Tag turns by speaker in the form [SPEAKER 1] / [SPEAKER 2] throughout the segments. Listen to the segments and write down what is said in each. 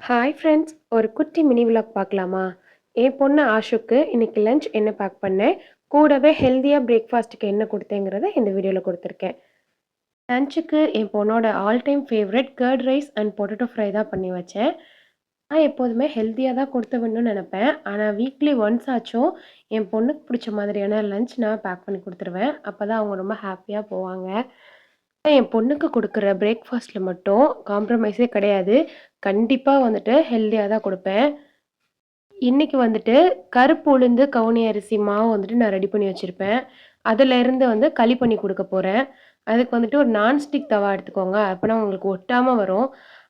[SPEAKER 1] Hi friends, ஒரு குட்டி mini vlog பார்க்கலாமா? என் பொண்ணு ஆஷுக்கு இன்னைக்கு லஞ்ச் என்ன பேக் பண்ணேன், கூடவே ஹெல்த்தியாக பிரேக்ஃபாஸ்ட்டுக்கு என்ன கொடுத்தேங்கிறத இந்த வீடியோவில் கொடுத்துருக்கேன். லஞ்சுக்கு என் பொண்ணோட all time favourite curd rice and potato fry தான் பண்ணி வச்சேன். நான் எப்போதுமே ஹெல்த்தியாக தான் கொடுத்து விடணும்னு நினப்பேன். ஆனால் வீக்லி ஒன்ஸ் ஆச்சும் என் பொண்ணுக்கு பிடிச்ச மாதிரியான லஞ்ச் நான் பேக் பண்ணி கொடுத்துருவேன். அப்போ தான் அவங்க ரொம்ப ஹாப்பியாக போவாங்க. என் பொண்ணுக்கு கொடுக்குற பிரேக்ஃபாஸ்ட்டில் மட்டும் காம்ப்ரமைஸே கிடையாது. கண்டிப்பாக வந்துட்டு ஹெல்த்தியாக தான் கொடுப்பேன். இன்னைக்கு வந்துட்டு கருப்பு உளுந்து, கவுனி அரிசி மாவு வந்துட்டு நான் ரெடி பண்ணி வச்சிருப்பேன். அதுலேருந்து வந்து களி பண்ணி குடுக்க போறேன். அதுக்கு வந்துட்டு ஒரு நான்ஸ்டிக் தவா எடுத்துக்கோங்க. அப்பன்னா உங்களுக்கு ஒட்டாம வரும்.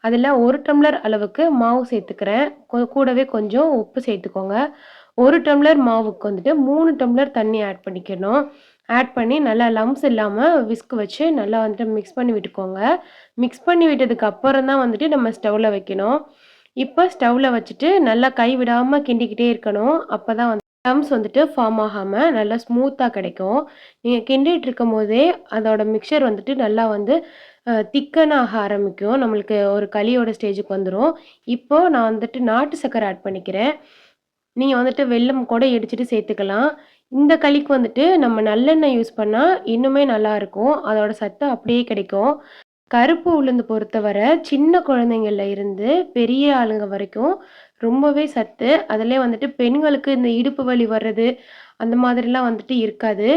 [SPEAKER 1] அதில 1 டம்ளர் அளவுக்கு மாவு சேர்த்துக்கிறேன். கூடவே கொஞ்சம் உப்பு சேர்த்துக்கோங்க. 1 டம்ளர் மாவுக்கு வந்துட்டு 3 டம்ளர் தண்ணி ஆட் பண்ணிக்கணும். ஆட் பண்ணி நல்லா லம்ப்ஸ் இல்லாம விஸ்க் வச்சு நல்லா வந்துட்டு மிக்ஸ் பண்ணி விட்டுக்கோங்க. மிக்ஸ் பண்ணி விட்டதுக்கு அப்புறம் தான் வந்துட்டு நம்ம ஸ்டவ்ல வைக்கணும். இப்ப ஸ்டவ்ல வச்சுட்டு நல்லா கை விடாம கிண்டிக்கிட்டே இருக்கணும். அப்பதான் வந்து லம்ப்ஸ் வந்துட்டு ஃபார்ம் ஆகாம நல்லா ஸ்மூத்தா கிடைக்கும். நீங்க கிண்டிட்டு இருக்கும்போதே அதோட மிக்ஸ்சர் வந்துட்டு நல்லா வந்து திக்கன் ஆக ஆரம்பிக்கும். நம்மளுக்கு ஒரு களியோட ஸ்டேஜுக்கு வந்துரும். இப்போ நான் வந்துட்டு நாட்டு சர்க்கரை ஆட் பண்ணிக்கிறேன். நீங்க வந்துட்டு வெல்லம் கூட இடிச்சுட்டு சேர்த்துக்கலாம். இந்த களிக்கு வந்துட்டு நம்ம நல்லெண்ணெய் யூஸ் பண்ணா இன்னுமே நல்லாருக்கும். அதோட சத்து அப்படியே கிடைக்கும். கருப்பு உளுந்து பொறுத்தவரை சின்ன குழந்தைங்கள்ல இருந்து பெரிய ஆளுங்க வரைக்கும் ரொம்பவே சத்து. அதிலயே வந்துட்டு பெண்களுக்கு இந்த இடுப்பு வலி வர்றது, அந்த மாதிரிலாம் வந்துட்டு இருக்காது.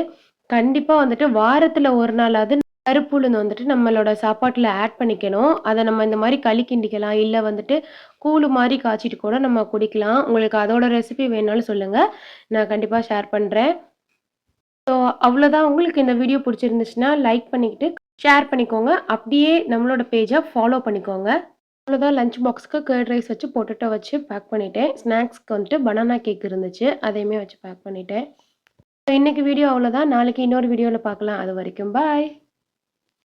[SPEAKER 1] கண்டிப்பா வந்துட்டு வாரத்துல 1 நாளாவது கருப்பு உளுந்து வந்துட்டு நம்மளோட சாப்பாட்டுல ஆட் பண்ணிக்கணும். அத நம்ம இந்த மாரி களி கிண்டிக்கலாம். இல்ல வந்துட்டு கூழு மாரி காய்ச்சிட்டு கூட நம்ம குடிக்கலாம். உங்களுக்கு அதோட ரெசிபி வேணுனாலும் சொல்லுங்க. நான் கண்டிப்பா ஷேர் பண்றேன். ஸோ அவ்வளோதான். உங்களுக்கு இந்த வீடியோ பிடிச்சிருந்துச்சுன்னா லைக் பண்ணிக்கிட்டு, ஷேர் பண்ணிக்கோங்க. அப்படியே நம்மளோட பேஜ ஃபாலோ பண்ணிக்கோங்க. அவ்வளோதான். லஞ்ச் பாக்ஸ்க்கு கர்ட் ரைஸ் வச்சு, பொட்டேட்டோ வச்சு பேக் பண்ணிட்டேன். ஸ்நாக்ஸ்க்கு வந்துட்டு பனானா கேக் இருந்துச்சு. அதையுமே வச்சு பேக் பண்ணிட்டேன். இன்னைக்கு வீடியோ அவ்வளோதான். நாளைக்கு இன்னொரு வீடியோல பார்க்கலாம். அதுவரைக்கும் பாய்.